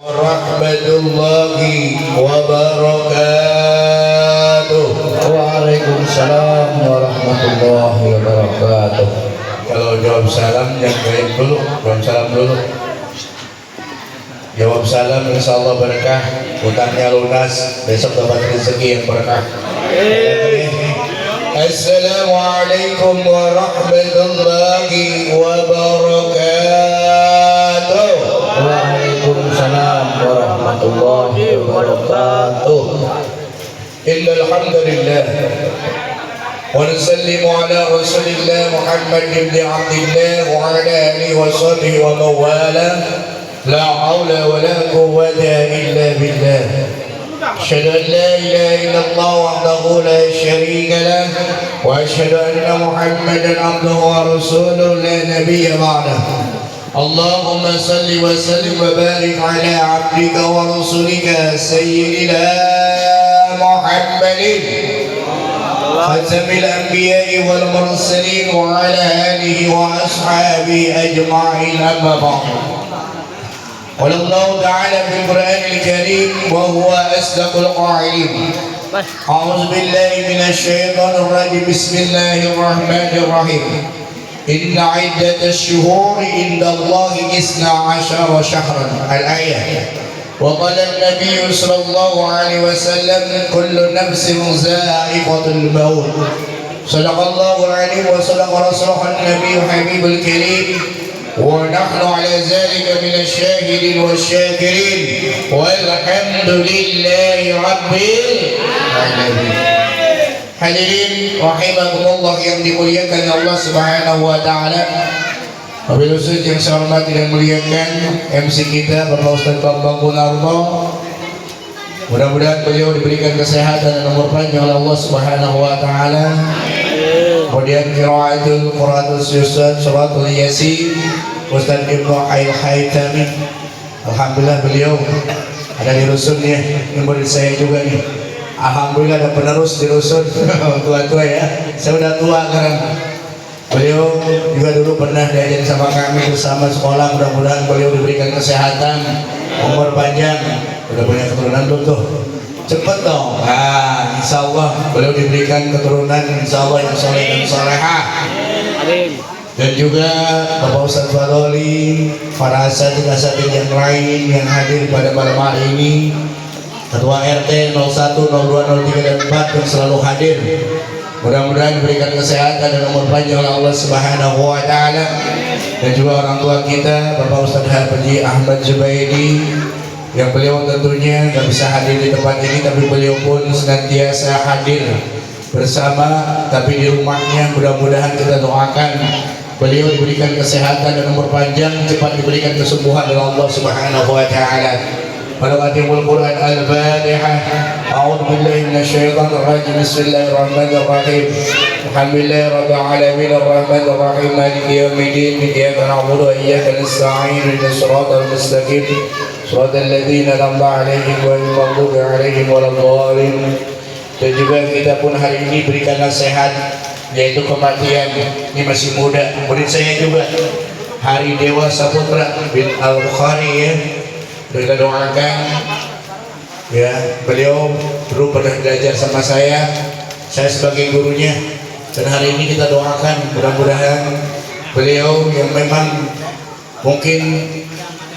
Warahmatullahi wabarakatuh. Waalaikumsalam warahmatullahi wabarakatuh. Kalau jawab salam yang baik dulu, jawab salam dulu. Jawab salam insyaallah berkah, utangnya lunas, besok dapat rezeki yang berkah. Assalamualaikum warahmatullahi wabarakatuh. Waalaikumsalam warahmatullahi wabarakatuh. Innal hamdalillah wa nusallimu ala rasulillah Muhammad ibn Abdillah wa ala alihi wa sahbihi wa mawala. La haula wa la quwwata illa billah. Asyhadu an la ilaha illallah wahdahu la syarika lah wa asyhadu anna Muhammadan abduhu wa rasuluhu la nabiyya ba'dahu. Allahumma salli wa sallim wa barik ala abdika wa rasulika sayyidina Muhammadin khatamil anbiya'i wal mursalin wa ala alihi wa ashabihi ajma'in, amma ba'd. قال الله تعالى في القرآن الكريم وهو أصدق القائلين أعوذ بالله من الشيطان الرجيم بسم الله الرحمن الرحيم إن عدة الشهور عند الله 12 شهرا الآية. وقال النبي صلى الله عليه وسلم كل نفس ذائقة الموت. صدق الله العليم وصدق رسوله النبي الحبيب الكريم ونحن على ذلك من الشاهدين والشاكرين والحمد لله رب العالمين. Hadirin rahimakumullah yang dimuliakan Allah Subhanahu wa taala. Wabil khusus yang saya hormati dan muliakan MC kita Bapak Ustaz Bambang Gunarto. Mudah-mudahan beliau diberikan kesehatan dan umur panjang oleh Allah Subhanahu wa taala. Kemudian qiraatul Qur'anul Ustaz Salatul Yasin Ustaz Ibnu Haytami. Alhamdulillah beliau ada di rusunnya, yang murid saya juga nih. Alhamdulillah ada penerus di rusun. Tua-tua ya, saya udah tua sekarang. Beliau juga dulu pernah diajarin sama kami bersama sekolah. Mudah-mudahan beliau diberikan kesehatan, umur panjang. Udah punya keturunan belum tuh? Cepet dong. Nah, insya Allah beliau diberikan keturunan insya Allah yang soleh dan solehah. Dan juga Bapak Ustaz Fadoli, para asatidz yang lain yang hadir pada malam hari ini, Ketua RT 01, 02, 03, dan 4 yang selalu hadir. Mudah-mudahan diberikan kesehatan dan umur panjang oleh Allah Subhanahu wa taala. Dan juga orang tua kita Bapak Ustaz Haji Ahmad Zubaidi, yang beliau tentunya nggak bisa hadir di tempat ini, tapi beliau pun senantiasa hadir bersama, tapi di rumahnya. Mudah-mudahan kita doakan beliau diberikan kesehatan dan umur panjang, cepat diberikan kesembuhan oleh Allah Subhanahu wa taala. Al-Fatihah Quran Al-Fatihah. A'udzu billahi minasyaitonir rajim. Bismillahirrahmanirrahim. Alhamdulillahirabbil alamin arrahmanir rahim maliki yaumiddin. Iyyaka na'budu wa iyyaka nasta'in. Ihdinas siratal mustaqim. Shiratal ladzina an'amta 'alaihim ghairil maghdubi 'alaihim waladdallin. Dan juga kita pun hari ini berikan nasihat, yaitu kematian. Ini masih muda, murid saya juga, Hari Dewa Saputra bin Al-Bukhari ya. Kita doakan ya, beliau dulu pernah belajar sama saya sebagai gurunya, dan hari ini kita doakan mudah-mudahan beliau yang memang mungkin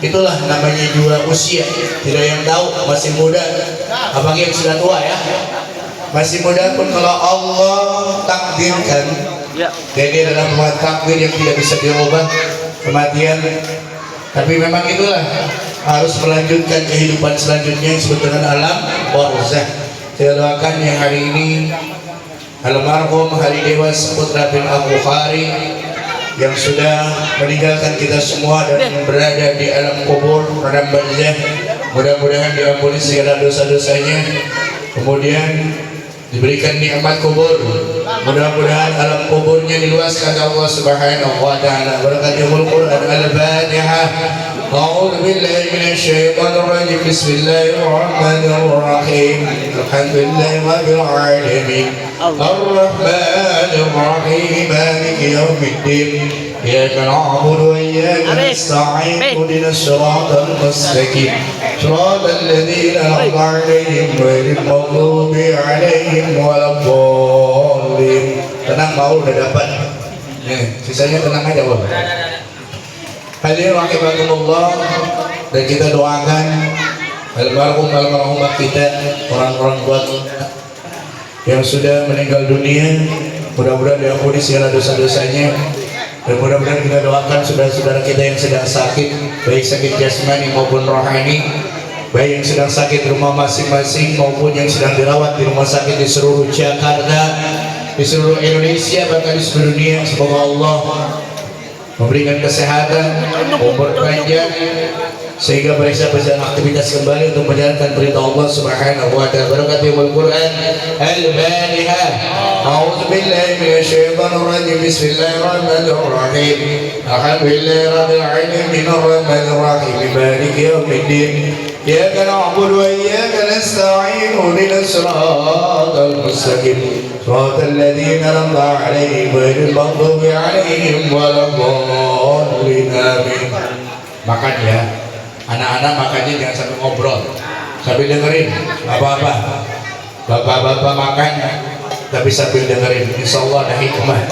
itulah namanya juga usia, tidak yang tahu, masih muda, apalagi yang sudah tua ya, masih muda pun kalau Allah takdirkan ya, jadi adalah takdir yang tidak bisa dirubah, kematian. Tapi memang itulah harus melanjutkan kehidupan selanjutnya yang disebut dengan alam barzakh. Saya doakan yang hari ini almarhum Hari Dewa Saputra bin Al-Bukhari yang sudah meninggalkan kita semua dan yang berada di alam kubur, alam barzakh, mudah-mudahan diampuni segala dosa-dosanya, kemudian diberikan nikmat kubur, mudah-mudahan alam kuburnya diluaskan Allah Subhanahu wa taala. Barakatihul Quran Al-Fatihah. أعوذ بالله من الشيطان الرجيم بسم الله الرحمن الرحيم الحمد لله رب العالمين الرحمن الرحيم مالك يوم الدين إياك نعبد وإياك نستعين اهدنا الصراط المستقيم صراط الذين أنعمت عليهم غير المغضوب عليهم ولا الضالين. Tenang mau udah dapat. Sisanya tenang aja Bang. Hadirin rahimakumullah, dan kita doakan almarhumah kita, orang-orang tua yang sudah meninggal dunia, mudah-mudahan diampuni segala dosa-dosanya, dan mudah-mudahan kita doakan saudara-saudara kita yang sedang sakit, baik sakit jasmani maupun rohani, baik yang sedang sakit di rumah masing-masing maupun yang sedang dirawat di rumah sakit di seluruh Jakarta, di seluruh Indonesia, bahkan di seluruh dunia. Semoga Allah memberikan kesehatan, umur panjang, sehingga mereka bisa aktivitas kembali untuk menjalankan perintah Allah Subhanahu wa taala. Barakatihul Quran Al-Fatihah. A'udzu billahi minasyaitonir rajim. Bismillahirrahmanirrahim. Alhamdulillahi rabbil alamin arrahmanir rahim maliki yaumiddin. Iyyaka na'budu wa iyyaka nasta'in ihdinas siratal mustaqim. Shiratal ladzina an'amta 'alaihim ghairil maghdubi 'alaihim waladdallin. Amin. Makan ya. Anak-anak makannya jangan sampai ngobrol, sambil dengerin apa-apa. Bapak-bapak makan tapi sambil dengerin, insya Allah ada hikmah.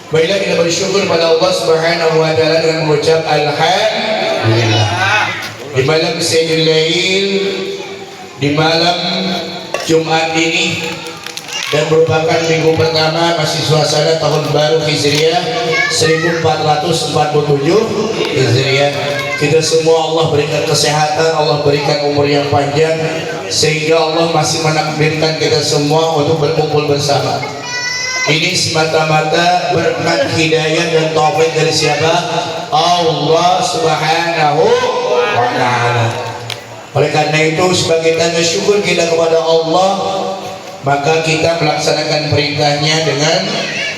Baiklah, kita bersyukur pada Allah Subhanahu wa taala dengan mengucap alhamdulillah. Di malam Sayyidul Lail, di malam Jumat ini, dan merupakan minggu pertama masih suasana tahun baru Hijriah 1447 Hijriah. Kita semua Allah berikan kesehatan, Allah berikan umur yang panjang, sehingga Allah masih menakdirkan kita semua untuk berkumpul bersama. Ini semata-mata berkat hidayah dan taufik dari siapa? Allah Subhanahu wa ta'ala. Oleh karena itu, sebagai tanda syukur kita kepada Allah, maka kita melaksanakan perintahnya dengan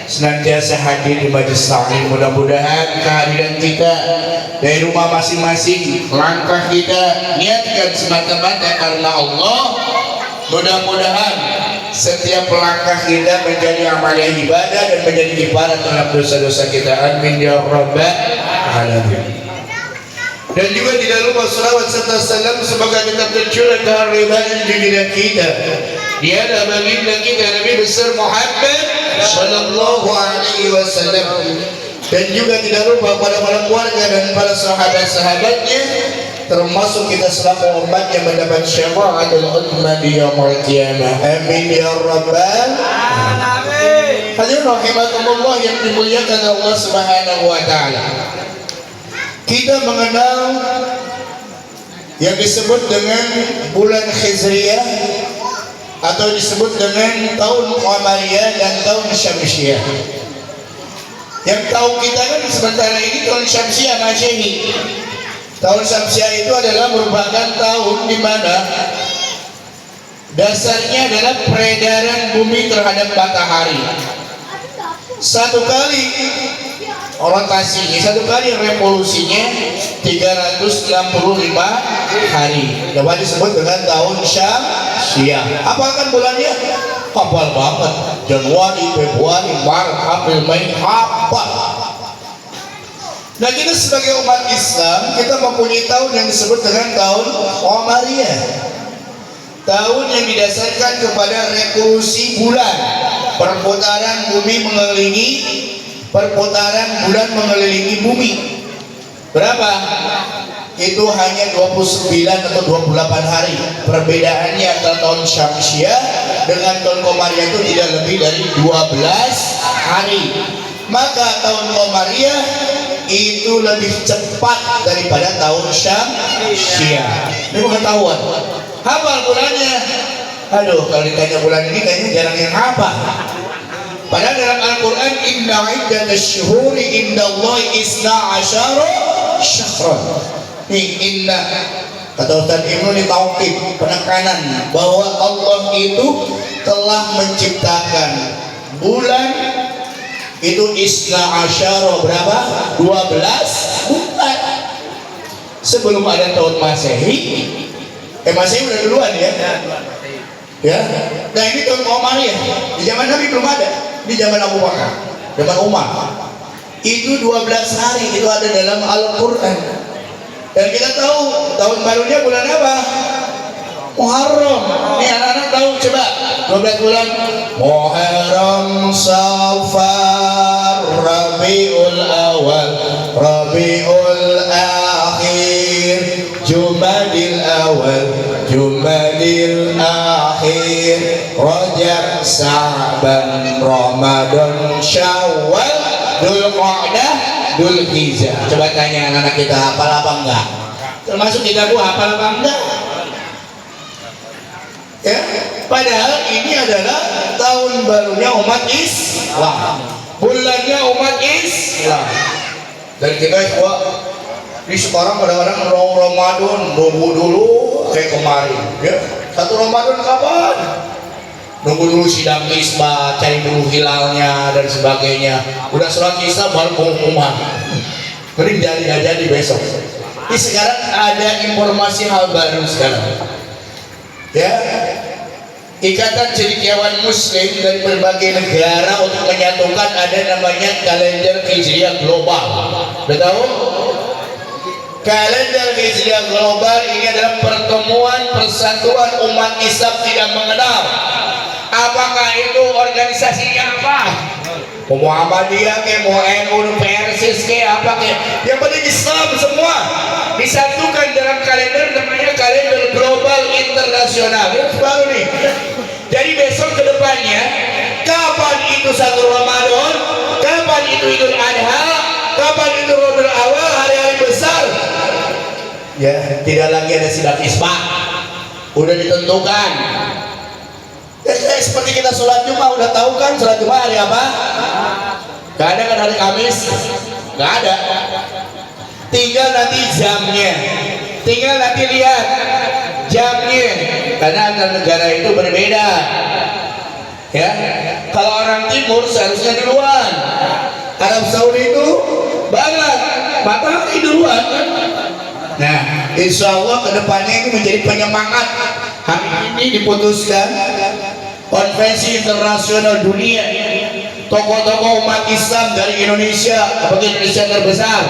senantiasa hadir di majlis taklim. Mudah-mudahan kehadiran kita dari rumah masing-masing, langkah kita niatkan semata-mata karena Allah. Mudah-mudahan setiap langkah kita menjadi amalan ibadah dan menjadi kifarat terhadap dosa-dosa kita. Amin ya rabbal alamin. Dan juga tidak lupa salawat serta salam semoga tetap tercurah keharibaan junjungan kita, dia adalah baginda kita Nabi besar Muhammad sallallahu alaihi wasallam, dan juga tidak lupa pada para keluarga dan para sahabat-sahabatnya, termasuk kita selaku umat yang mendapat syafaatul ummah di yaumul qiyamah. Amin ya rabbal alamin. Hadirin rahimakumullah yang dimuliakan Allah Subhanahu wa taala. Kita mengenal yang disebut dengan bulan Hijriah atau disebut dengan tahun Qamariyah dan tahun Syamsiyah. Yang tahu kita kan sementara ini tahun Syamsiyah Masehi. Tahun Syamsiyah itu adalah merupakan tahun di mana dasarnya adalah peredaran bumi terhadap matahari. Satu kali rotasinya, satu kali revolusinya 365 hari. Dapat disebut dengan tahun Syamsiyah. Apa kan bulannya? Hafal banget. Januari, Februari, Maret, April, Mei, hafal. Nah, kita sebagai umat Islam, kita mempunyai tahun yang disebut dengan tahun Qamariyah. Tahun yang didasarkan kepada revolusi bulan, perputaran bumi mengelilingi, perputaran bulan mengelilingi bumi. Berapa? Itu hanya 29 atau 28 hari. Perbedaannya antara tahun Syamsiyah dengan tahun Qamariyah itu tidak lebih dari 12 hari. Maka tahun Qamariyah itu lebih cepat daripada tahun Syamsiyah. Ini pengetahuan. Hafal bulannya. Aduh, kalau ditanya bulan ini kayaknya jarang yang hafal. Padahal dalam Al-Quran, inna iddatasyuhuri indallahi isna asyara syahran. Nih, inna kata Ustaz Ibnu ini taukid, penekanan bahwa Allah itu telah menciptakan bulan itu isna asyara berapa? 12 bulan. sebelum ada tahun Masehi. Masehi udah duluan ya. Ya. Nah ini tahun Muhammad ya. Di zaman Nabi belum ada. Di zaman Abu Bakar, zaman Umar. Itu 12 hari itu ada dalam Al-Qur'an. Dan kita tahu tahun barunya bulan apa? Muharram. Nih anak-anak tahu coba 12 bulan Muharram, Safar, Rabiul Awal, Rabiul Akhir, Jumadil Awal, Jumadil Akhir, Rajab, Sa'ban, Ramadan, Syawal, Dzulqa'dah, Dzulhijjah. Coba tanya anak-anak kita hafal apa enggak? Termasuk kita hafal apa enggak? Ya, padahal ini adalah tahun barunya umat Islam, bulannya umat Islam. Dan kita semua di sekarang kadang-kadang Ramadan nunggu dulu kayak kemarin, ya. Satu Ramadan kapan? Nunggu dulu sidang isbat, cari dulu hilalnya dan sebagainya. Udah sholat isya baru pengumuman. Mending jadi besok. Ini sekarang ada informasi hal baru sekarang. Ya, Ikatan Cendekiawan Muslim dari berbagai negara untuk menyatukan ada namanya kalender Hijriah global. Udah tahu? Kalender Hijriah global ini adalah pertemuan persatuan umat Islam tidak mengenal apakah itu organisasinya apa. Muhammadiyah ke, mau NU, Persis ke, apa ke, yang penting Islam semua disatukan dalam kalender namanya kalender global internasional. Ini baru nih. Jadi besok ke depannya, kapan itu satu Ramadan, kapan itu Idul Adha, kapan itu Rabiul Awal, hari-hari besar. Ya, tidak lagi ada sidang isbat. Udah ditentukan. Ya, seperti kita sholat Jumat udah tahu kan sholat Jumat hari apa? Gak ada kan hari Kamis? Gak ada. Tinggal nanti jamnya. Tinggal nanti lihat jamnya. Karena antar negara itu berbeda. Ya, kalau orang Timur seharusnya duluan. Arab Saudi itu barat, matahari duluan. Nah, insya Allah kedepannya ini menjadi penyemangat. Hari ini diputuskan konvensi internasional dunia, tokoh-tokoh umat Islam dari Indonesia, apalagi Indonesia terbesar,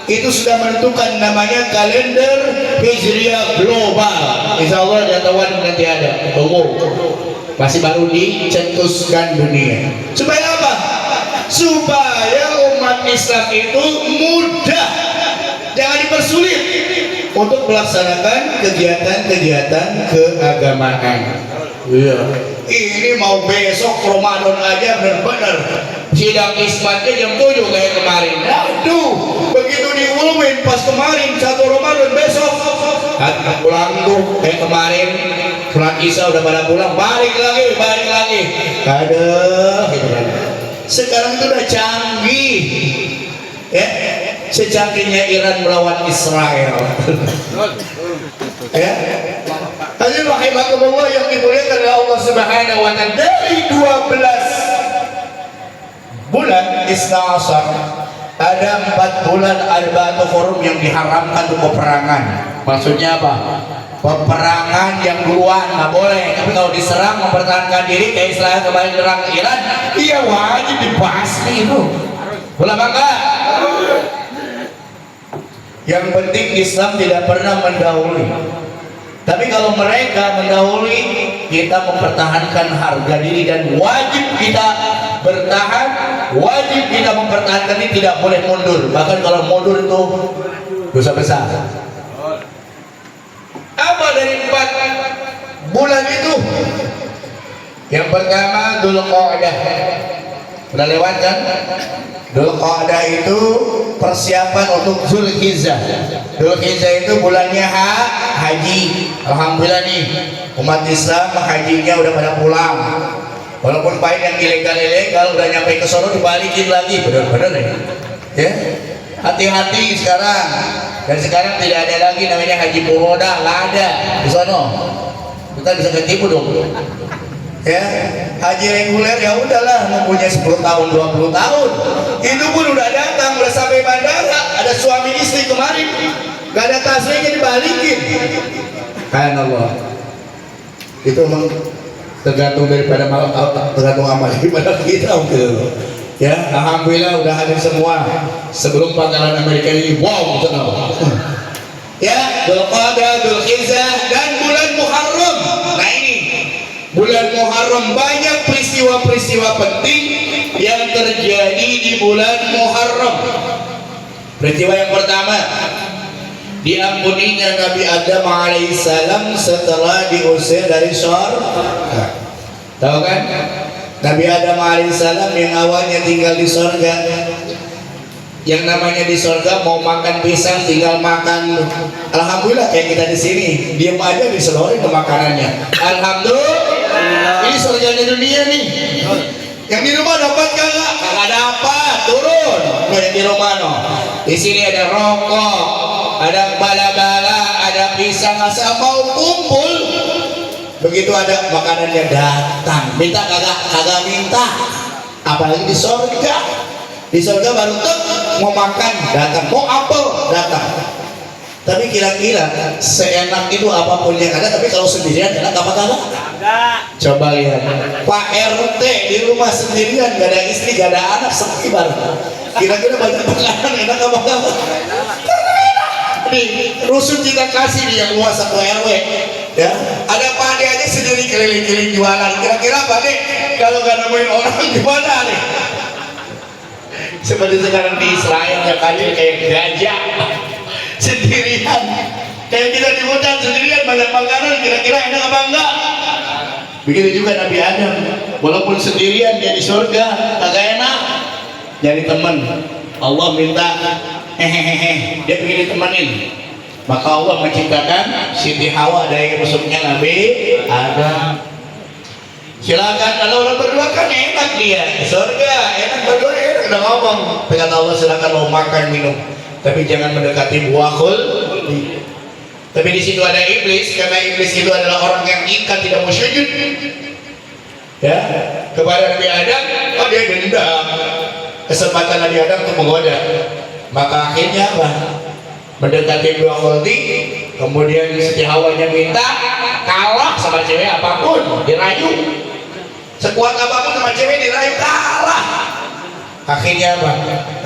itu sudah menentukan namanya kalender Hijriah global. Insya Allah tahun nanti ada, tunggu, masih baru dicetuskan dunia. Supaya apa? Supaya umat Islam itu mudah, jangan dipersulit untuk melaksanakan kegiatan-kegiatan keagamaan. Iya. Ini mau besok Ramadan aja benar-benar sidang isbatnya jam 7 kayak kemarin. Aduh, begitu diumumin pas kemarin 1 Ramadan besok pulang tuh kayak kemarin sholat isya udah pada pulang, balik lagi. Aduh, gitu kan. Sekarang itu udah canggih. Ya, secanggihnya Iran melawan Israel. Ya, hadirin rahimakumullah yang dimuliakan oleh Allah Subhanahu wa Ta'ala, dari 12 bulan Isna Ashar ada 4 bulan Arba'atul Hurum yang diharamkan untuk peperangan. Maksudnya apa? Peperangan yang duluan nggak boleh, tapi kalau diserang mempertahankan diri kayak Israel kemarin menyerang Iran, iya wajib dibasmi itu. Boleh bangga. Yang penting Islam tidak pernah mendahului. Tapi kalau mereka mendahului, kita mempertahankan harga diri dan wajib kita bertahan, wajib kita mempertahankan ini, tidak boleh mundur. Bahkan kalau mundur itu dosa besar. Apa dari 4 bulan itu? Yang pertama Dzulqa'dah. Udah lewat kan? Dzulqa'dah itu persiapan untuk Dzulhijjah. Dzulhijjah itu bulannya haji. Alhamdulillah nih umat Islam hajinya udah pada pulang. Walaupun baik yang ilegal udah nyampe ke sono dibalikin lagi, benar-benar ya. Hati-hati sekarang. Dan sekarang tidak ada lagi namanya haji furoda, nggak ada di sono. Kita bisa ketipu dong. Ya, haji reguler ya udahlah, mempunyai 10 tahun 20 tahun itu pun udah datang, udah sampai bandara, ada suami istri kemarin Gak ada tasnya dibalikin. Kayak Allah. Itu memang tergantung daripada tergantung amal ibadah kita gitu. Ya, alhamdulillah udah hadir semua sebelum pangkalan Amerika ini. Wow, gitu. Ya, Dzulqa'dah, Dzulhijjah dan bulan Muharram. Nah ini bulan Muharram, banyak peristiwa-peristiwa penting yang terjadi di bulan Muharram. Peristiwa yang pertama, diampuninya Nabi Adam alaihissalam setelah diusir dari surga. Tahu kan? Nabi Adam alaihissalam yang awalnya tinggal di surga, yang namanya di surga mau makan pisang tinggal makan. Alhamdulillah kayak kita di sini, diam aja diseluruhin ke makanannya. Alhamdulillah. Ini surganya dunia nih. Yang di rumah dapat kagak? Kagak dapat, turun. Yang di rumah no. Di sini ada rokok, ada bala-bala, ada pisang, asal mau kumpul. Begitu ada makanannya datang, minta kagak minta. Apalagi di surga. Di surga baru tuh mau makan datang, mau apel datang. Tapi kira-kira seenak itu apapun yang ada, tapi kalau sendirian enak apa kagak? Coba lihat Pak RT di rumah sendirian, gak ada istri, gak ada anak, sepi banget. Kira-kira banyak makanan enak apa kagak? Nih, rusun kita kasih nih yang luas satu RW, ya. Ada Pak Ade aja sendiri keliling-keliling jualan. Kira-kira Pak Ade kalau gak nemuin orang gimana nih? Seperti sekarang di Israel ya kali kayak gajah sendirian, kayak kita di hutan sendirian banyak makanan. Kira-kira enak apa enggak? Begitu juga Nabi Adam, walaupun sendirian dia di surga kagak enak, jadi teman. Allah minta hehehe, dia pengen ditemenin. Maka Allah menciptakan Siti Hawa dari rusuknya Nabi Adam. Silakan, kalau orang berdua kan enak dia surga, enak berdua, enak udah ngomong. Kata Allah silakan mau makan minum, tapi jangan mendekati buah khuldi. Tapi di situ ada iblis, karena iblis itu adalah orang yang ikat tidak mau sujud. Ya, kepada Nabi Adam, oh dia dendam. Kesempatan Nabi Adam untuk menggoda. Maka akhirnya apa? Mendekati buah khuldi, kemudian Siti Hawanya minta, kalah sama cewek apapun, dirayu. Sekuat apapun sama cewek dirayu, kalah. Akhirnya apa?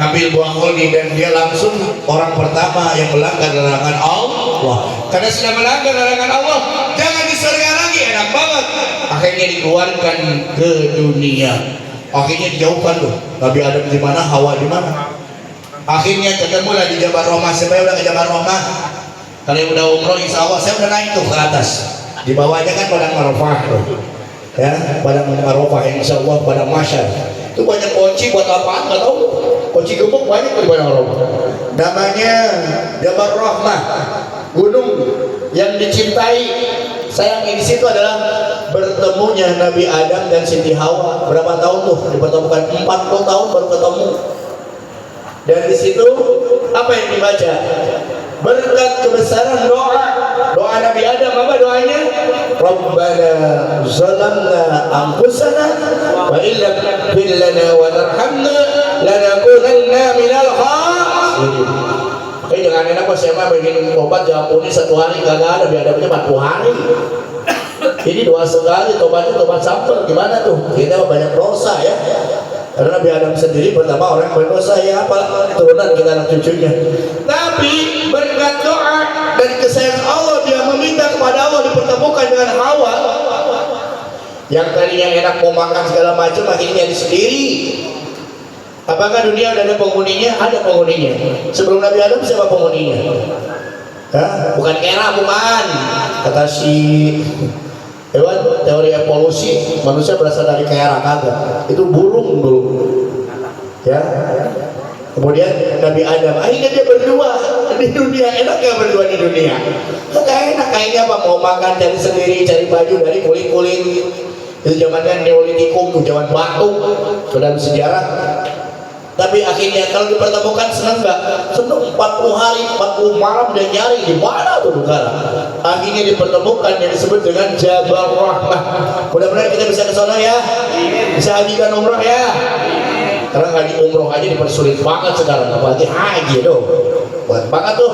Ambil buah khuldi dan dia langsung orang pertama yang melanggar larangan Allah. Karena sudah melanggar larangan Allah, jangan di surga lagi, enak banget. Akhirnya dikeluarkan ke dunia. Akhirnya dijauhkan tuh. Nabi Adam di mana, Hawa di mana? Akhirnya ketemulah di Jabal Rahmah. Siapa yang udah ke Jabal Rahmah? Kalau yang udah umroh, insya Allah saya udah naik tuh ke atas. Di bawahnya kan padang Arafah tuh. Ya, padang Arafah yang insya Allah padang Masyar. Itu banyak kunci buat apaan nggak tahu. Kunci gemuk banyak di padang Arafah. Namanya Jabal Rahmah, gunung yang dicintai. Sayangnya di situ adalah bertemunya Nabi Adam dan Siti Hawa. Berapa tahun tuh dipertemukan? 40 tahun baru ketemu. Dan di situ apa yang dibaca? Berkat kebesaran doa Nabi Adam, apa doanya? Rabbana zalamna anfusana wa illam taghfir lana wa tarhamna lanakunanna minal khasirin. Oke, jangan enak pas saya mah bikin tobat diampuni 1 hari kagak ada, Nabi Adamnya 40 hari. Ini doa sekali, tobatnya tobat sampel. Gimana tuh? Kita banyak dosa ya. Karena Nabi Adam sendiri pertama orang yang berdosa, ya apa? Turunan kita anak cucunya. Tapi berkat doa dan kesayangan Allah, dia meminta kepada Allah dipertemukan dengan Hawa. Yang tadinya enak mau makan segala macam, akhirnya jadi sendiri. Apakah dunia udah ada penghuninya? Ada penghuninya. Sebelum Nabi Adam siapa penghuninya? Hah? Bukan kera, bukan. Kata si hewan teori evolusi, manusia berasal dari kera, kagak. Itu burung dulu. Ya. Kemudian Nabi Adam, akhirnya dia berdua di dunia. Enak gak berdua di dunia? Kagak enak. Kayaknya apa? Mau makan cari sendiri, cari baju dari kulit-kulit. Itu zamannya Neolitikum, zaman batu dalam sejarah. Tapi akhirnya kalau dipertemukan senang nggak? Senang. 40 hari, 40 malam dia nyari di mana tuh negara. Akhirnya dipertemukan yang disebut dengan Jabal Rahmah. Mudah-mudahan kita bisa ke sana ya. Bisa haji dan umrah ya. Karena haji umroh aja dipersulit banget sekarang, apalagi haji tuh. buat banget tuh.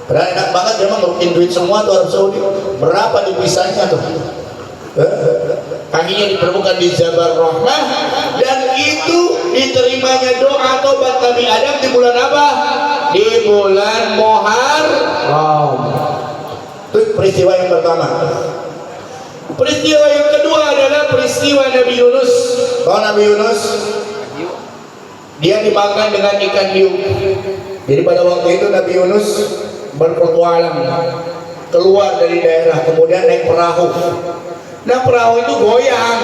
Padahal enak banget memang ngerukin duit semua tuh Arab Saudi. Berapa dipisahnya tuh? Kakinya diperlukan di Jabal Rahmah, dan itu diterimanya doa tobat Nabi Adam di bulan apa? Di bulan Muharram. Itu peristiwa yang pertama. Peristiwa yang kedua adalah peristiwa Nabi Yunus. Tahu Nabi Yunus? Dia dimakan dengan ikan hiu. Jadi pada waktu itu Nabi Yunus berpetualang keluar dari daerah, kemudian naik perahu. Nah, perahu itu goyang.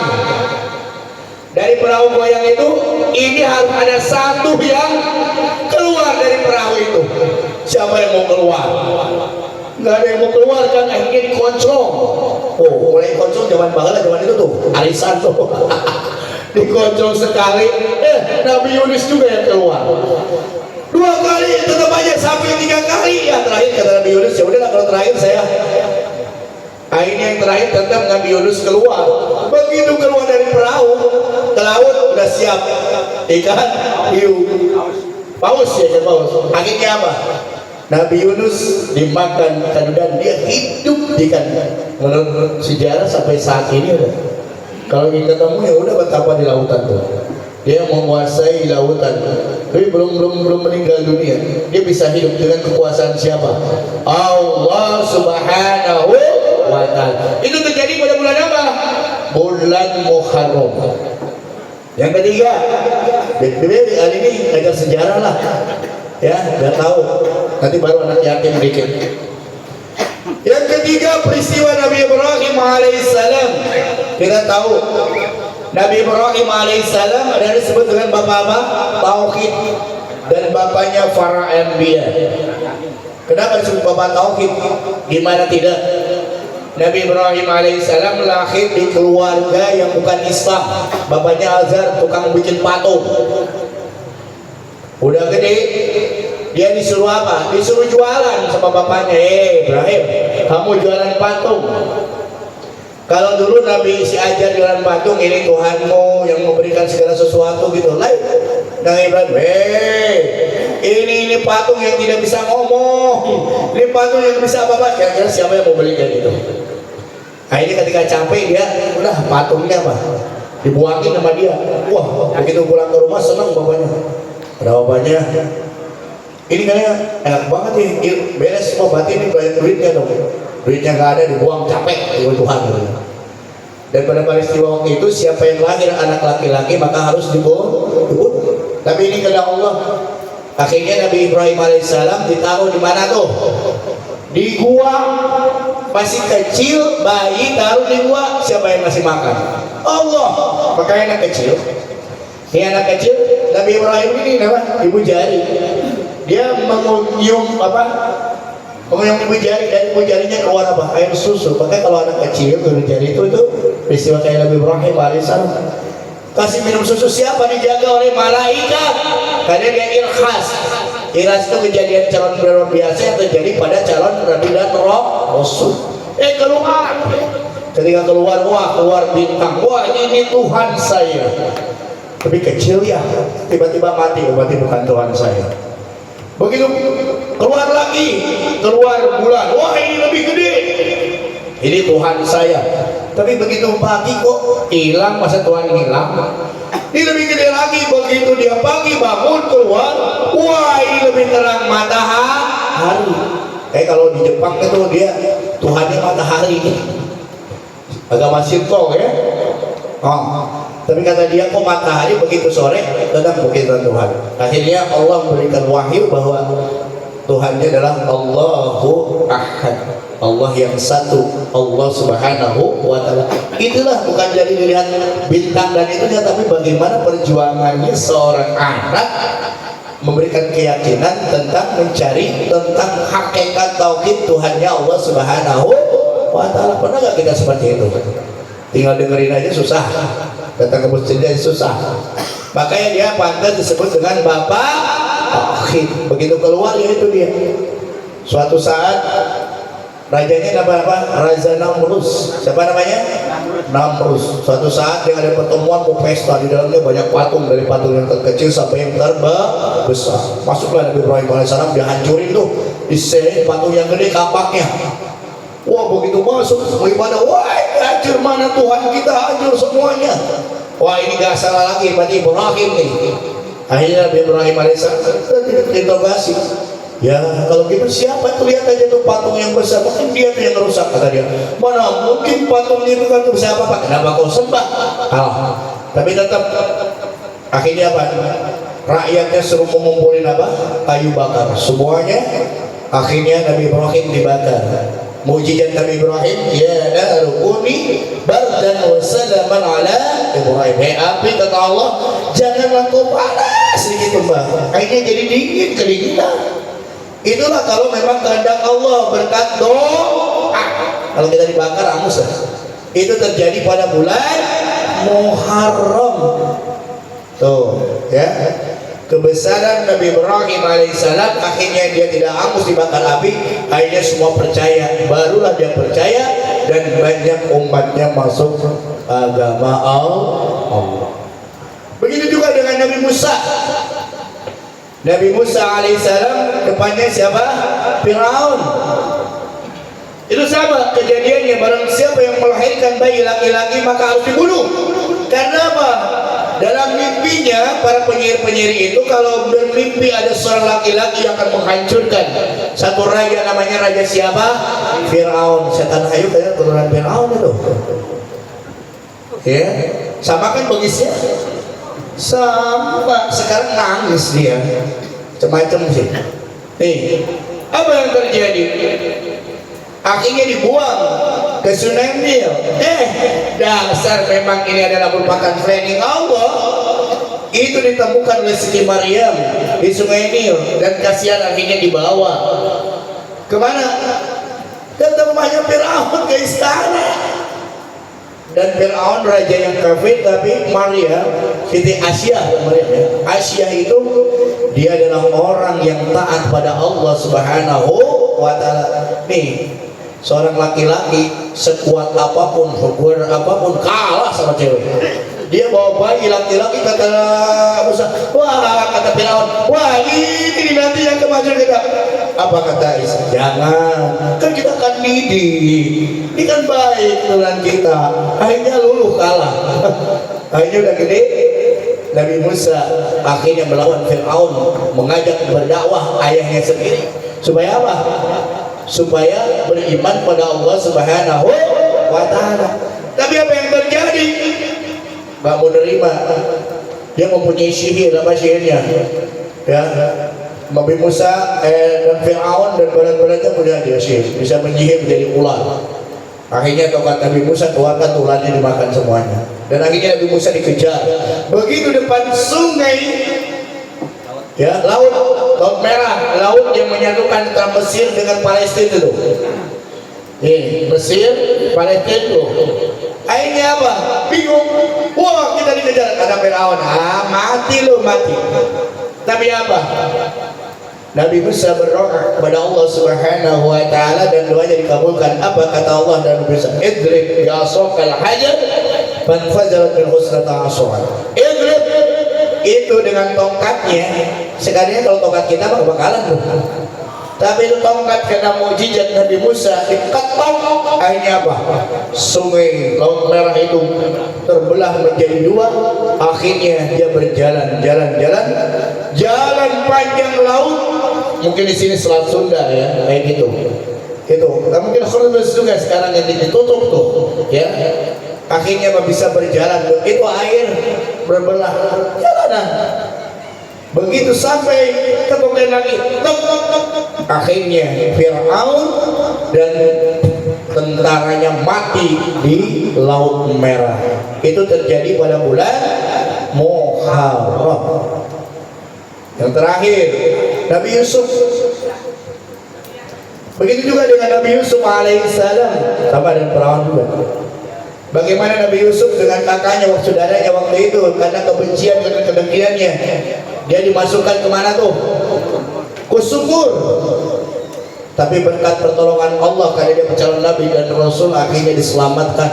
Dari perahu goyang itu, ini harus ada satu yang keluar dari perahu itu. Siapa yang mau keluar? Nggak ada yang mau keluar kan, akhirnya dikoncong. Oh, mulai koncong zaman bahula, zaman itu tuh arisan tuh. Dikoncong sekali, Nabi Yunus juga yang keluar. 2 kali, tetap aja sampai 3 kali. Ya terakhir kata Nabi Yunus, ya udahlah kalau terakhir saya. Akhirnya yang terakhir tetap Nabi Yunus keluar. Begitu keluar dari perahu ke laut, udah siap ikan hiu. Paus ya, paus. Akhirnya apa? Nabi Yunus dimakan ikan, dan dia hidup di ikan. Menurut sejarah sampai saat ini udah. Kalau kita ketemu ya udah betapa di lautan tuh. Dia menguasai lautan. Tapi belum meninggal dunia. Dia bisa hidup dengan kekuasaan siapa? Allah Subhanahu wa ta'ala. Itu terjadi pada bulan apa? Bulan Muharram. Yang ketiga, hari ini ajar sejarah lah. Ya, biar tahu. Nanti baru anak yakin dikit. Yang ketiga, peristiwa Nabi Ibrahim alaihissalam. Kita tahu Nabi Ibrahim alaihissalam adalah disebut dengan bapak apa? Tauhid. Dan bapaknya para anbiya. Kenapa disebut bapak tauhid? Gimana tidak? Nabi Ibrahim alaihissalam lahir di keluarga yang bukan Islam. Bapaknya Azar, tukang bikin patung. Udah gede, dia disuruh apa? Disuruh jualan sama bapaknya. Ibrahim, kamu jualan patung. Kalau dulu Nabi isi ajar jualan patung, ini Tuhanmu yang memberikan segala sesuatu gitu. Lain. Nah Ibrahim, ini patung yang tidak bisa ngomong. Ini patung yang bisa apa-apa. Kira-kira siapa yang mau beli kayak gitu? Nah ini ketika capek dia, udah patungnya apa? Dibuangin sama dia. Wah, begitu pulang ke rumah senang bapaknya. Ada bapaknya, ini kayaknya enak banget nih, beres semua batin ini, bayar duitnya dong. Duitnya nggak ada, dibuang, capek itu Tuhan. Dan pada peristiwa waktu itu, siapa yang lahir anak laki-laki maka harus dibunuh. Tapi ini kehendak Allah. Akhirnya Nabi Ibrahim alaihissalam ditaruh di mana tuh? Di gua. Masih kecil, bayi taruh di gua. Siapa yang masih makan? Allah. Makanya anak kecil. Ini anak kecil, Nabi Ibrahim ini apa? Ibu jari. Dia mengunjung apa? Mengunjung ibu jari, dan ibu jarinya keluar apa? Air susu. Makanya kalau anak kecil ibu jari itu peristiwa kayak Nabi Ibrahim alaihissalam. Kasih minum susu siapa? Dijaga oleh malaikat. Karena dia irkhas. Irkhas itu kejadian calon luar biasa yang terjadi pada calon nabi dan rasul. Keluar. Ketika keluar, wah keluar bintang. Wah ini Tuhan saya. Tapi kecil ya, tiba-tiba mati, berarti bukan Tuhan saya. Begitu keluar lagi, keluar bulan, wah ini lebih gede, ini Tuhan saya. Tapi begitu pagi kok hilang, masa Tuhan hilang? Ini lebih gede lagi. Begitu dia pagi bangun keluar, wah ini lebih terang matahari. Kalau di Jepang itu dia Tuhannya matahari, agama Shinto ya. Tapi kata dia kok matahari begitu sore tetap bukan Tuhan. Akhirnya Allah memberikan wahyu bahwa Tuhannya adalah Allahu Ahad, Allah yang satu, Allah Subhanahu wa ta'ala. Itulah bukan dari dilihat bintang dan itunya, tapi bagaimana perjuangannya seorang anak memberikan keyakinan tentang mencari tentang hakikat tauhid Tuhannya Allah Subhanahu wa ta'ala. Pernah nggak kita seperti itu? Tinggal dengerin aja susah, datang ke masjid aja susah. Makanya dia pantas disebut dengan bapak tauhid. Begitu keluar ya itu dia. Suatu saat rajanya apa? Raja Namrus. Siapa namanya? Namrus. Suatu saat dia ada pertemuan mau pesta, di dalamnya banyak patung, dari patung yang terkecil sampai yang terbesar. Masuklah Nabi Ibrahim alaihissalam, dia hancurin tuh, diseret patung yang gede kapaknya. Wah, begitu masuk beribadah, wah hancur, mana Tuhan kita, hancur semuanya. Wah, ini gak salah lagi, berarti Ibrahim nih. Akhirnya Nabi Ibrahim alaihissalam interogasi. Ya, kalau gitu siapa itu, lihat aja tuh patung yang besar, mungkin dia tuh yang rusak, kata dia. Mana mungkin patungnya itu kan bisa apa-apa, kenapa kau sembah? Tapi tetap akhirnya apa? Rakyatnya suruh mengumpulin apa? Kayu bakar, semuanya. Akhirnya Nabi Ibrahim dibakar. Mujizat Nabi Ibrahim, ya narukuni bardan wa salaman ala Ibrahim. Api, kata Allah, janganlah kau panas sedikit mbak. Akhirnya jadi dingin, kedinginan. Itulah kalau memang kehendak Allah, berkat doa. Kalau kita dibakar angus lah. Itu terjadi pada bulan Muharram. Tuh, ya. Kebesaran Nabi Ibrahim alaihissalam, akhirnya dia tidak angus dibakar api. Akhirnya semua percaya. Barulah dia percaya dan banyak umatnya masuk agama Allah. Begitu juga dengan Nabi Musa. Nabi Musa alaihissalam depannya siapa? Fir'aun. Itu sama kejadiannya, barang siapa yang melahirkan bayi laki-laki maka harus dibunuh. Karena apa? Dalam mimpinya para penyihir-penyihir itu kalau bermimpi ada seorang laki-laki yang akan menghancurkan satu raja, namanya raja siapa? Fir'aun. Setan hayu kayak turunan Fir'aun itu. Ya, sama kan begisnya? Sama, sekarang nangis dia, macam-macam sih. Nih, apa yang terjadi? Akhirnya dibuang ke Sungai Nil. Dasar memang ini adalah merupakan planning Allah. Itu ditemukan oleh Siti Maryam di Sungai Nil, dan kasihan akhirnya dibawa kemana? Ke rumahnya Fir'aun, ke istana. Dan Fir'aun raja yang kafir, tapi Maria, Siti Asia, Asia itu dia adalah orang yang taat pada Allah Subhanahu wa Ta'ala. Nih, seorang laki-laki sekuat apapun, sekuat apapun kalah sama cewek. Dia bawa bayi laki-laki, kata Musa, wah, kata Fir'aun, wah ini nanti yang kemajuan kita. Apa kata Isa? Jangan, kan kita akan didik, ini kan baik turunan kita. Akhirnya luluh kalah. Akhirnya udah gede, Nabi Musa akhirnya melawan Fir'aun, mengajak berdakwah ayahnya sendiri. Supaya apa? Supaya beriman pada Allah Subhanahu wa Ta'ala. Tapi apa yang terjadi? Gak mau nerima. Dia mempunyai sihir, apa sihirnya? Ya, Nabi Musa dan Fir'aun dan barat-baratnya punya dia sihir, bisa menyihir menjadi ular. Akhirnya tongkat Nabi Musa keluarkan, ularnya dimakan semuanya. Dan akhirnya Nabi Musa dikejar. Begitu depan sungai, ya, laut merah, laut yang menyatukan antara Mesir dengan Palestina itu. Mesir, Palestina itu. Akhirnya apa? Bingung. Wah, kita dikejar, kata Fir'aun. Mati lu, mati. Tapi apa? Nabi Musa berdoa kepada Allah Subhanahu wa Ta'ala dan doanya dikabulkan. Apa kata Allah dan Nabi Musa? Idrib ya sokal hajar fanfazarat min husnata aswan. Idrib itu dengan tongkatnya. Sekalinya kalau tongkat kita mah bakalan tuh. Tapi itu tongkat karena mukjizat Nabi Musa diketok, akhirnya apa? Sungai Laut Merah itu terbelah menjadi dua. Akhirnya dia berjalan, jalan panjang laut. Mungkin di sini Selat Sunda ya, kayak gitu. Itu. Nah, mungkin Khurbus juga sekarang yang ditutup tuh, ya. Akhirnya bisa berjalan. Itu air berbelah jalanan. Begitu sampai kemudian lagi, akhirnya Fir'aun dan tentaranya mati di Laut Merah. Itu terjadi pada bulan Muharram. Yang terakhir, Nabi Yusuf. Begitu juga dengan Nabi Yusuf alaihissalam, sama dengan Fir'aun juga. Bagaimana Nabi Yusuf dengan kakaknya, saudaranya waktu itu, karena kebencian dan kedengkiannya, dia dimasukkan kemana tuh? Ke sumur. Tapi berkat pertolongan Allah, karena dia calon Nabi dan Rasul, akhirnya diselamatkan.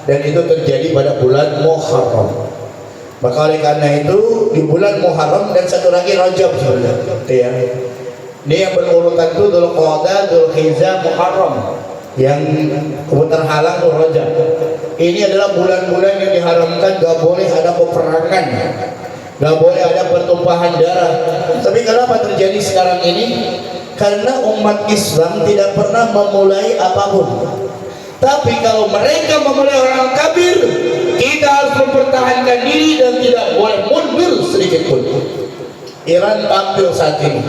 dan itu terjadi pada bulan Muharram. Maka oleh karena itu di bulan Muharram dan satu lagi Rajab sebenarnya, ya. Ini yang berurutan itu Dzulqa'dah, Dzulhijjah, Muharram. Yang terhalang tuh Rajab. Ini adalah bulan-bulan yang diharamkan, gak boleh ada peperangan, gak boleh ada pertumpahan darah. Tapi kenapa terjadi sekarang ini? Karena umat Islam tidak pernah memulai apapun. Tapi kalau mereka memulai orang kafir, kita harus mempertahankan diri dan tidak boleh mundur sedikit pun. Iran tampil saat ini.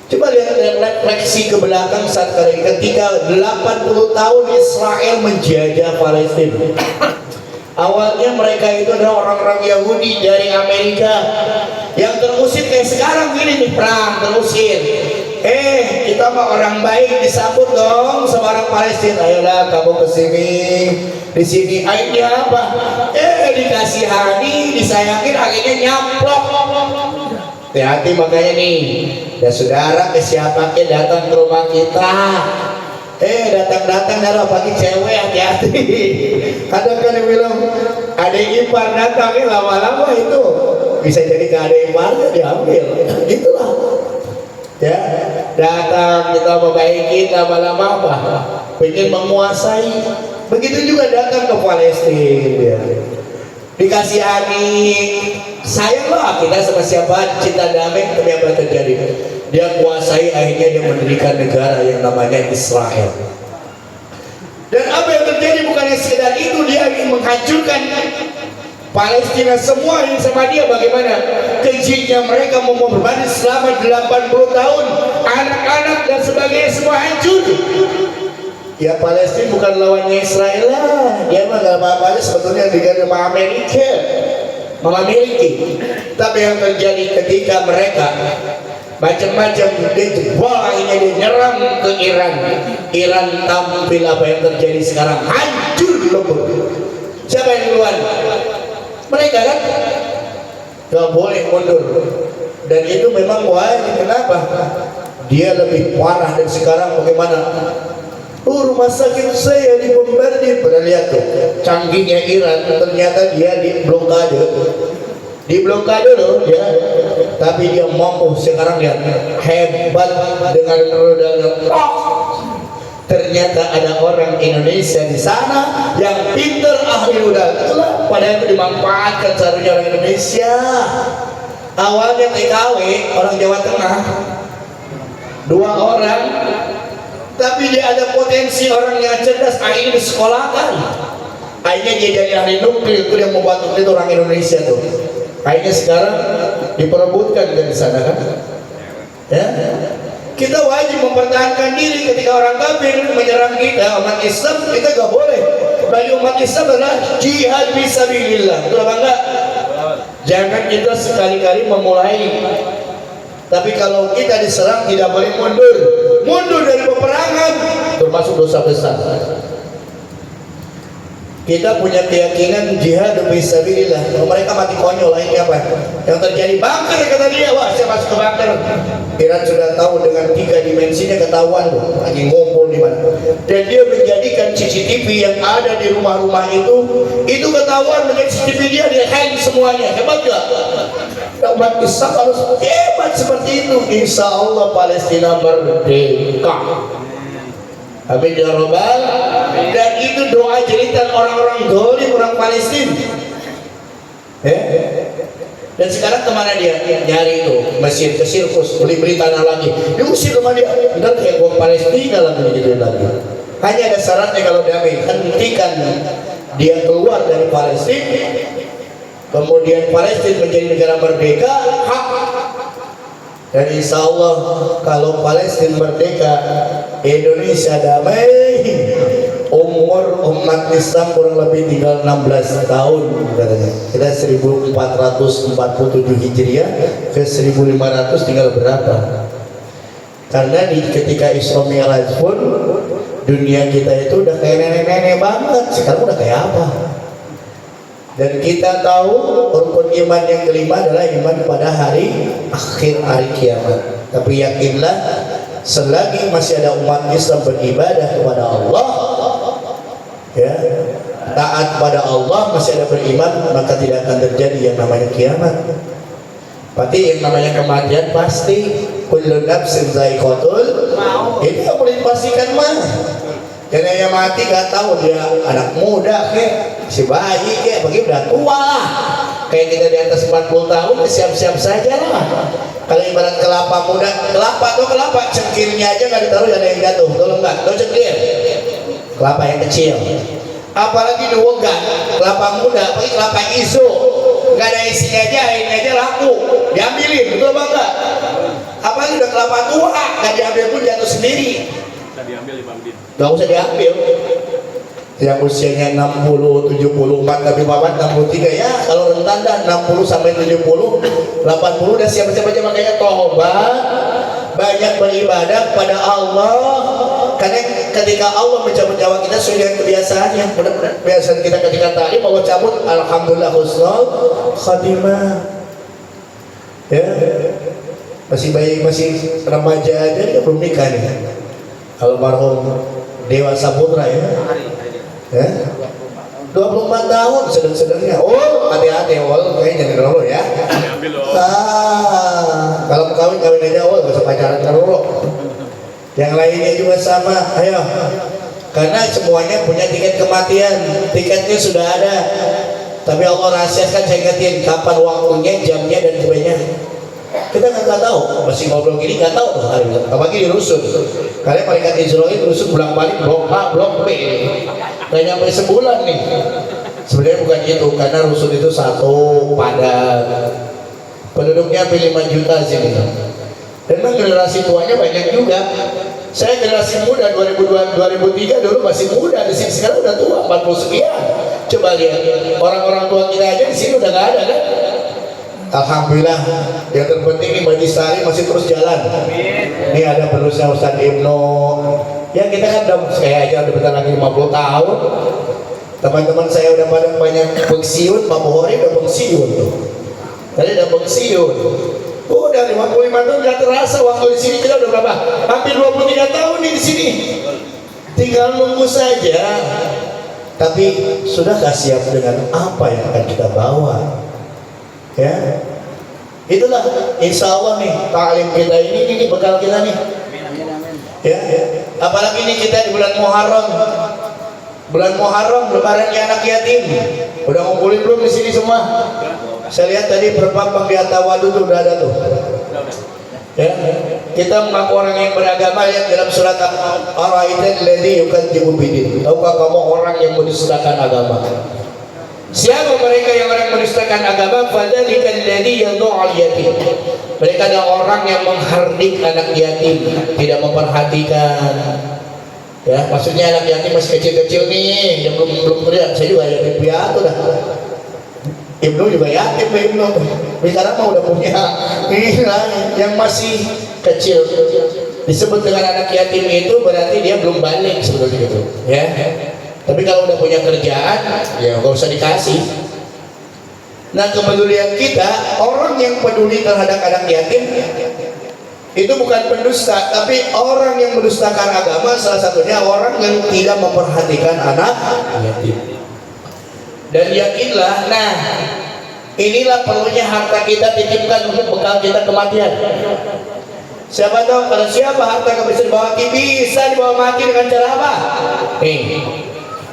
Coba lihat refleksi ke belakang saat kali ketika 80 tahun Israel menjajah Palestina. Awalnya mereka itu adalah orang-orang Yahudi dari Amerika yang terusir kayak sekarang gini nih, perang terusir. Kita mah orang baik, disambut dong sama orang Palestina. Ayolah kamu ke sini. Di sini akhirnya apa? Dikasihani, disayangin, akhirnya nyaplok. Hati-hati makanya nih. Ya saudara, siapa datang ke rumah kita? Datang-datang darah pagi cewek, hati-hati. Kadang kan yang bilang ada ipar datang, lama-lama itu bisa jadi ke ada iparnya diambil. Gitulah. Ya, datang kita membaiki, lama-lama apa? Pengen menguasai. Begitu juga datang ke Palestina, ya. Dikasihani, sayanglah kita sama siapa, cinta damai, tapi apa yang terjadi? Dia kuasai, akhirnya dia mendirikan negara yang namanya Israel. Dan apa yang terjadi bukannya sekedar itu, dia ingin menghancurkan Palestina semua yang sama dia. Bagaimana kejinya mereka mau berbanding selama 80 tahun, anak-anak dan sebagainya semua hancur. Ya Palestina bukan lawannya Israel lah, dia mah gak apa-apa aja sebetulnya dengan Amerika memiliki. Tapi yang terjadi ketika mereka macam-macam dijebol, akhirnya dia nyerang ke Iran. Iran tampil apa yang terjadi sekarang, hancur lebur. Siapa yang duluan? Mereka kan gak boleh mundur. Dan itu memang wajib. Kenapa? Dia lebih parah dan sekarang bagaimana? Rumah sakit saya dibombardir. Pada lihat tuh canggihnya Iran, ternyata dia di blokade loh ya. Tapi dia mampu sekarang, lihat hebat dengan rudal. Ternyata ada orang Indonesia di sana yang pinter, ahli rudal. Itulah padahal itu dimanfaatkan seharusnya orang Indonesia. Awalnya TKW orang Jawa Tengah 2 orang, tapi dia ada potensi orang yang cerdas, akhirnya disekolahkan. Akhirnya dia jadi ahli nuklir, itu yang membuat nuklir itu orang Indonesia tuh. Akhirnya sekarang diperebutkan dari sana kan. Ya, kita wajib mempertahankan diri ketika orang kafir menyerang kita, umat Islam, kita gak boleh. Bagi umat Islam adalah jihad fisabilillah. Betul apa enggak? Jangan kita sekali-kali memulai. Tapi kalau kita diserang tidak boleh mundur. Mundur dari peperangan termasuk dosa besar. Kita punya keyakinan jihad fisabilillah. Kalau mereka mati konyol, lainnya apa? Yang terjadi bunker, kata dia, wah saya masuk ke bunker. Iran sudah tahu dengan 3 dimensinya, ketahuan tuh lagi ngumpul di mana. Dan dia menjadikan CCTV yang ada di rumah-rumah itu ketahuan dengan CCTV dia hang semuanya. Hebat gak? Umat Islam harus hebat seperti itu. Insya Allah Palestina merdeka. Amin ya Rabbal. Dan itu doa jeritan orang-orang dolim, orang Palestina. Dan sekarang kemana dia? Nyari itu Mesir, ke sirkus, beli tanah lagi. Diusir sama dia. Dan kayak gua Palestina lagi gitu lagi. Hanya ada syaratnya kalau damai, hentikan dia keluar dari Palestina. Kemudian Palestina menjadi negara merdeka, hak. Dan insya Allah kalau Palestina merdeka, Indonesia damai, umur umat Islam kurang lebih tinggal 16 tahun katanya. Kita 1447 Hijriah ke 1500 tinggal berapa? Karena ketika Isra Mi'raj pun dunia kita itu udah kayak nenek-nenek banget. Sekarang udah kayak apa? Dan kita tahu rukun iman yang kelima adalah iman pada hari akhir, hari kiamat. Tapi yakinlah selagi masih ada umat Islam beribadah kepada Allah, ya, taat pada Allah, masih ada beriman, maka tidak akan terjadi yang namanya kiamat. Berarti yang namanya kematian pasti. Kullu nafsin dha'iqatul maut. Ini yang boleh dipastikan mah. Karena yang mati gak tahu dia anak muda kek, si bayi kek, bagi udah tua lah. Kayak kita di atas 40 tahun, siap-siap saja lah. Kalau ibarat kelapa muda, kelapa cengkirnya aja nggak ditaruh, ada yang jatuh, betul enggak? Lo cengkir, kelapa yang kecil. Apalagi diwogan, kelapa muda, apalagi kelapa isu, nggak ada isinya aja, ini aja laku, diambilin, betul apa enggak? Apalagi udah kelapa tua, nggak diambil pun jatuh sendiri. Nggak usah diambil. Yang usianya 60, 74, tapi Bapak 63 ya, kalau rentan dah 60 sampai 70, 80 udah siap-siap aja, makanya tobat, banyak beribadah kepada Allah. Karena ketika Allah mencabut nyawa kita sesuai dengan kebiasaannya, benar-benar kebiasaan kita ketika tadi Allah cabut, alhamdulillah husnul khatimah. Ya, masih bayi, masih remaja aja dia belum nikah nih. Almarhum Dewa Saputra ya. Ya, 24 tahun sedang-sedangnya. Oh, hati-hati, kayaknya jangan dulu ya. Kalau mau kawin aja, gak usah pacaran dulu. Yang lainnya juga sama, ayo. Karena semuanya punya tiket kematian, tiketnya sudah ada. Tapi Allah rahasiakan, saya ingetin kapan waktunya, jamnya dan sebagainya. Kita nggak tahu, masih ngobrol gini nggak tahu tuh hari ini. Apalagi di rusun. Kalian malaikat Israil rusun bolak-balik blok A, blok B. Nggak nyampe sebulan nih. Sebenarnya bukan gitu, karena rusun itu satu padat. Penduduknya hampir 5 juta sini. Dan memang generasi tuanya banyak juga. Saya generasi muda 2003 dulu masih muda, di sini sekarang udah tua 40 sekian. Coba lihat orang-orang tua kita aja di sini udah nggak ada kan? Alhamdulillah, yang terpenting ini Majlis Ta'lim masih terus jalan. Ini ada penerusnya Ustaz Ibnu. Ya kita kan udah, saya aja udah bentar lagi 50 tahun. Teman-teman saya udah pada banyak pensiun, Pak Bukhari udah pensiun tuh. Tadi udah pensiun. Udah 55 tahun nggak terasa waktu di sini kita udah berapa? Hampir 23 tahun nih di sini. Tinggal nunggu saja. Tapi sudahkah siap dengan apa yang akan kita bawa? Ya, itulah insya Allah nih ta'lim kita ini bekal kita nih. Ya, apalagi ini kita di bulan Muharram, lebarannya anak yatim. Udah ngumpulin belum di sini semua? Saya lihat tadi berpampang di Atawadu tuh udah ada tuh. Ya, kita mengaku orang yang beragama yang dalam surat Ar-Ra'aital ladzi yukadzibu bid-din. Tahukah kamu orang yang mendustakan agama? Siapa mereka yang orang mendustakan agama? Fadzalika alladzi yad'ul yatim. Mereka adalah orang yang menghardik anak yatim, tidak memperhatikan. Ya, maksudnya anak yatim masih kecil-kecil nih, yang belum teriak. Saya juga yatim piatu dah. Ibnu juga yatim, Ibnu. Sekarang mah udah punya. Ini yang masih kecil. Disebut dengan anak yatim itu berarti dia belum balik sebetulnya gitu. Ya. Tapi kalau udah punya kerjaan, ya nggak usah dikasih. Nah, kepedulian kita, orang yang peduli terhadap anak yatim itu bukan pendusta, tapi orang yang mendustakan agama. Salah satunya orang yang tidak memperhatikan anak yatim. Dan yakinlah, nah inilah perlunya harta kita titipkan untuk bekal kita kematian. Siapa tahu kalau siapa harta yang bisa dibawa mati, bisa dibawa mati dengan cara apa?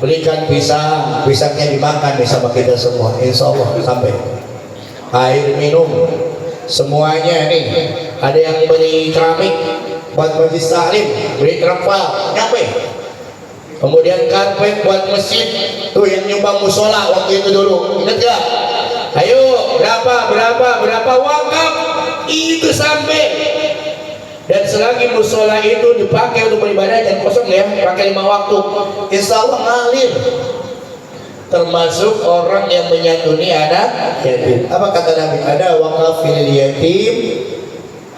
Belikan pisang, pisangnya dimakan nih sama kita semua, insya Allah sampai air minum semuanya nih. Ada yang beli keramik buat Majlis Ta'lim, beli terpal nyampe. Kemudian karpet buat masjid tuh yang nyumbang musola waktu itu dulu, ingat gak? Ayo berapa wakaf itu sampai. Dan selagi musola itu dipakai untuk beribadah, jangan kosong ya, pakai 5 waktu, insya Allah ngalir. Termasuk orang yang menyantuni anak yatim. Apa kata Nabi? Ada waqafil yatim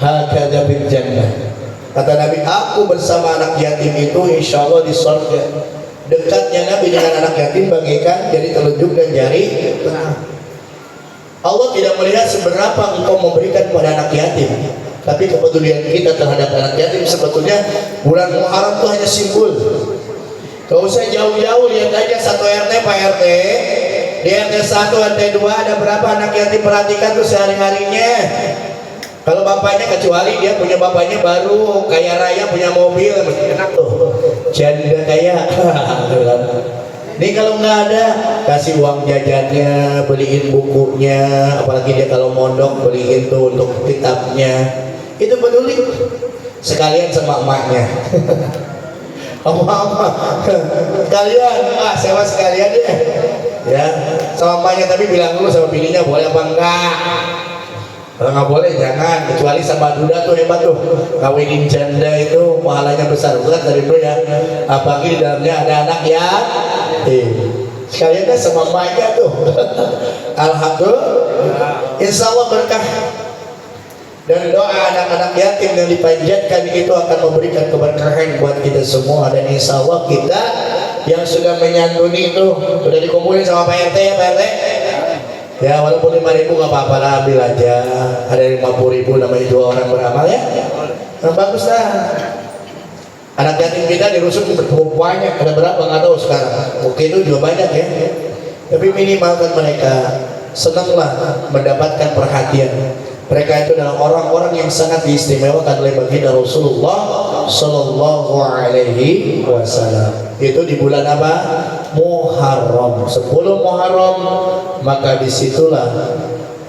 hakadha bil jannah. Kata Nabi, aku bersama anak yatim itu insya Allah di surga. Dekatnya Nabi dengan anak yatim bagaikan jari telunjuk dan jari tengah. Allah tidak melihat seberapa engkau memberikan kepada anak yatim, tapi kepedulian kita terhadap anak yatim sebetulnya bulan Muharram itu hanya simbol. Gak usah jauh-jauh, lihat aja satu RT Pak RT. Di RT 1, RT 2 ada berapa anak yatim, perhatikan tuh sehari-harinya. Kalau bapaknya, kecuali dia punya bapaknya baru kaya raya punya mobil, mesti enak tuh. Janda kaya. Ini kalau nggak ada, kasih uang jajannya, beliin bukunya, apalagi dia kalau mondok beliin tuh untuk kitabnya. Itu peduli. Sekalian sama emaknya. Apa-apa sekalian, sewa sekalian deh ya sama emaknya, tapi bilang dulu sama bininya boleh apa enggak. Kalau nggak boleh jangan, kecuali sama duda tuh hebat tuh, kawinin janda itu pahalanya besar banget dari itu ya, apalagi di dalamnya ada anak ya. Sekalian deh sama emaknya tuh. Alhamdulillah, insya Allah berkah. Dan doa anak-anak yatim yang dipanjatkan itu akan memberikan keberkahan buat kita semua. Dan insya Allah kita yang sudah menyantuni itu sudah dikumpulin sama Pak RT ya Pak RT. Ya walaupun 5.000 gak apa-apa lah, ambil aja. Ada 50.000 namanya 2 orang beramal ya. Nah, bagus lah. Anak yatim kita di Rusun cukup banyak. Ada berapa nggak tahu sekarang. Mungkin itu juga banyak ya. Tapi minimalkan mereka senanglah mendapatkan perhatian. Mereka itu adalah orang-orang yang sangat diistimewakan oleh baginda Rasulullah Sallallahu Alaihi Wasallam. Itu di bulan apa? Muharram. 10 Muharram, maka disitulah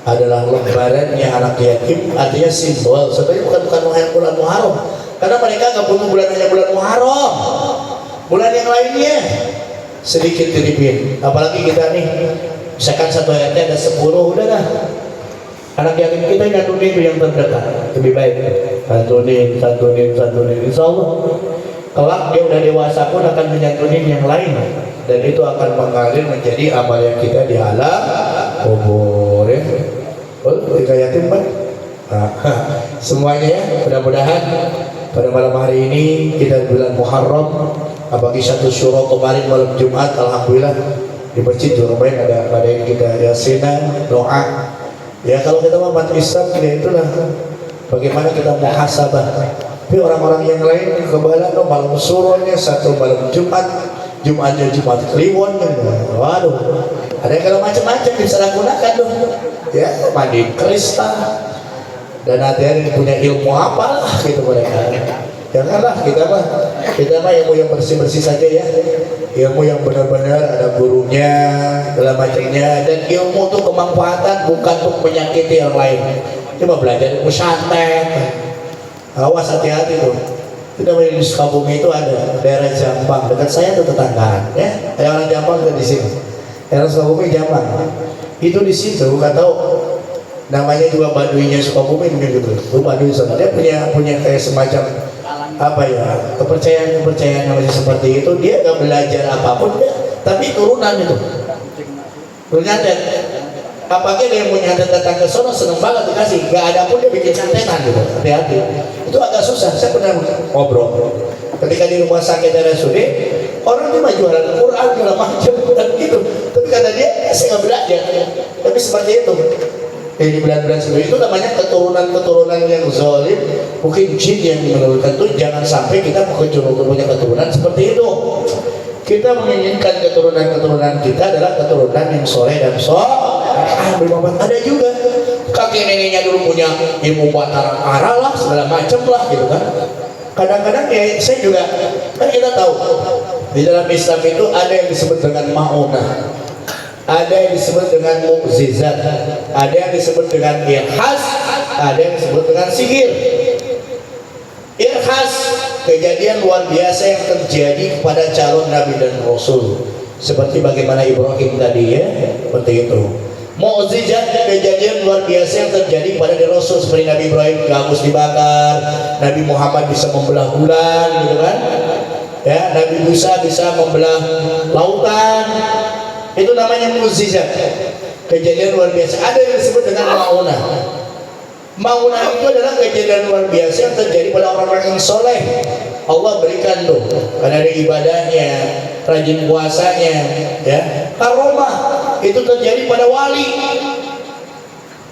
adalah lebarannya anak yatim. Artinya simbol. Sebenarnya bukan bulan Muharram, karena mereka nggak butuh bulan hanya bulan Muharram. Bulan yang lainnya sedikit tilipin. Apalagi kita nih, misalkan satu RT ada 10, udah dah. Anak yatim kita nyantunin itu yang terdekat, lebih baik. Santunin. Insya Allah kelak dia udah dewasa pun akan menyantunin yang lain, dan itu akan mengalir menjadi amal yang kita di alam kubur ya. Ketika yatim kan semuanya ya. Mudah-mudahan pada malam hari ini kita bulan Muharram, apalagi 1 Syuro kemarin malam Jumat, alhamdulillah di masjid juga ada yang kita yasinan doa. Ya kalau kita umat Islam ya itulah bagaimana kita muhasabah. Tapi orang-orang yang lain kebalan malam suronya 1 malam Jumatnya Jumat Kliwon, waduh, ada yang kalau macam-macam disalahgunakan dong. Ya mandi kristal dan ada yang punya ilmu apalah gitu mereka. Janganlah kita mah ilmu yang bersih-bersih saja ya, ilmu yang benar-benar ada gurunya, dalam macamnya, dan ilmu itu kemanfaatan bukan untuk menyakiti yang lain. Cuma belajar ilmu santet. Awas, hati-hati tuh. Kita di Sukabumi itu ada daerah Jampang, dekat saya itu tetanggaan ya. Ada orang Jampang juga di sini. Daerah Sukabumi Jampang. Itu di situ nggak tahu namanya juga Baduinya Sukabumi mungkin gitu. Itu Baduy sana. Dia punya kayak semacam apa ya, kepercayaan namanya seperti itu. Dia nggak belajar apapun dia, tapi turunan itu nyantet. Apakah dia yang mau nyantet datang ke sana seneng banget dikasih, nggak ada pun dia bikin santetan gitu. Hati-hati, itu agak susah. Saya pernah ngobrol ketika di rumah sakit RSUD, orang cuma jualan Quran segala macam dan gitu, tapi kata dia saya nggak belajar. Tapi seperti itu di bulan-bulan sebelum itu namanya keturunan yang zalim, mungkin jin yang menurunkan itu. Jangan sampai kita punya keturunan seperti itu. Kita menginginkan keturunan kita adalah keturunan yang soleh dan bermanfaat. Ada juga kakek neneknya dulu punya ilmu batara arah lah, segala macam lah gitu kan. Kadang-kadang ya saya juga kan kita tahu di dalam Islam itu ada yang disebut dengan ma'unah, ada yang disebut dengan mukjizat, ada yang disebut dengan irhas, ada yang disebut dengan sihir. Irhas, kejadian luar biasa yang terjadi kepada calon nabi dan rasul, seperti bagaimana Ibrahim tadi ya, seperti itu. Mukjizat, kejadian luar biasa yang terjadi pada rasul, seperti Nabi Ibrahim gabus dibakar, Nabi Muhammad bisa membelah bulan gitu kan ya, Nabi Musa bisa membelah lautan. Itu namanya mukjizat, kejadian luar biasa. Ada yang disebut dengan maunah. Maunah itu adalah kejadian luar biasa yang terjadi pada orang-orang yang soleh. Allah berikan tuh karena ada ibadahnya, rajin puasanya ya. Karomah itu terjadi pada wali.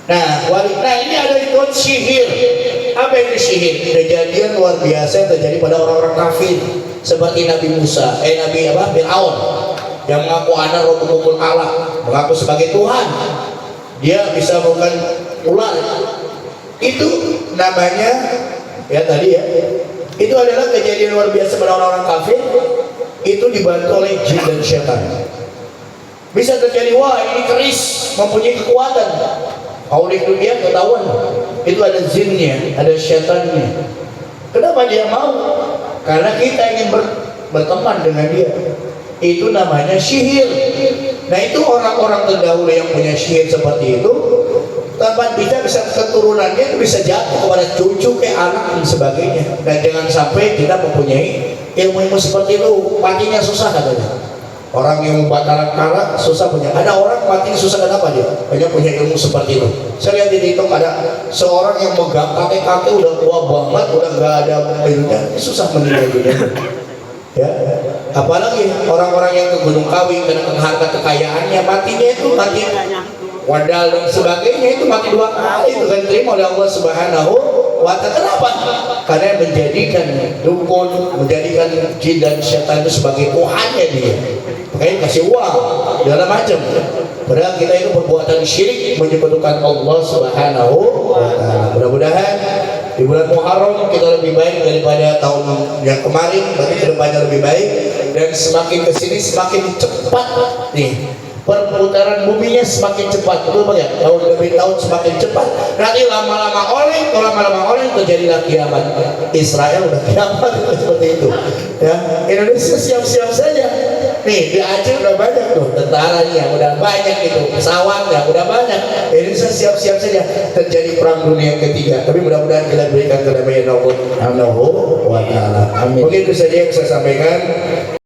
Nah ini ada itu sihir. Apa itu sihir? Kejadian luar biasa yang terjadi pada orang-orang kafir seperti Nabi Musa, Nabi Fir'aun yang mengaku anak Rabbul Ala, mengaku sebagai Tuhan. Dia bisa bukan ular. Itu namanya itu adalah kejadian luar biasa pada orang-orang kafir. Itu dibantu oleh jin dan syaitan. Bisa terjadi, wah ini keris mempunyai kekuatan. Aulik dunia ketahuan, itu ada jinnya, ada syaitannya. Kenapa dia mau? Karena kita ingin berteman dengan dia. Itu namanya sihir. Nah itu orang-orang terdahulu yang punya sihir seperti itu, tanpa bisa keturunannya itu bisa jatuh kepada cucu, ke anak dan sebagainya. Dan jangan sampai kita mempunyai ilmu-ilmu seperti itu, matinya susah katanya. Orang yang membatalan karat susah punya. Ada orang mati susah, kenapa dia? Banyak punya ilmu seperti itu. Saya lihat di TikTok ada seorang yang megang kakek-kakek udah tua banget, udah nggak ada ilmunya, susah meninggal dunia. Ya, apalagi orang-orang yang ke Gunung Kawi karena harta kekayaannya, matinya itu mati wadal dan sebagainya, itu mati 2 kali, itu kan terima oleh Allah Subhanahu wa Ta'ala. Kenapa? Karena menjadikan dukun, menjadikan jin dan setan itu sebagai tuhannya dia. Makanya kasih uang segala macam. Padahal kita itu perbuatan syirik menyekutukan Allah Subhanahu wa Ta'ala. Mudah-mudahan di bulan Muharram kita lebih baik daripada tahun yang kemarin, berarti kedepannya lebih baik, dan semakin kesini semakin cepat nih perputaran buminya, semakin cepat, betul Bang ya? Tahun demi tahun semakin cepat. Nanti lama-lama oleh terjadilah kiamat. Israel udah kiamat seperti itu. Ya, Indonesia siap-siap saja. Nih di Aceh udah banyak tuh tentaranya, udah banyak itu pesawatnya, udah banyak. Indonesia siap-siap saja terjadi perang dunia ketiga. Tapi mudah-mudahan kita berikan kedamaian Allah Subhanahu wa Ta'ala. Mungkin itu saja yang saya sampaikan.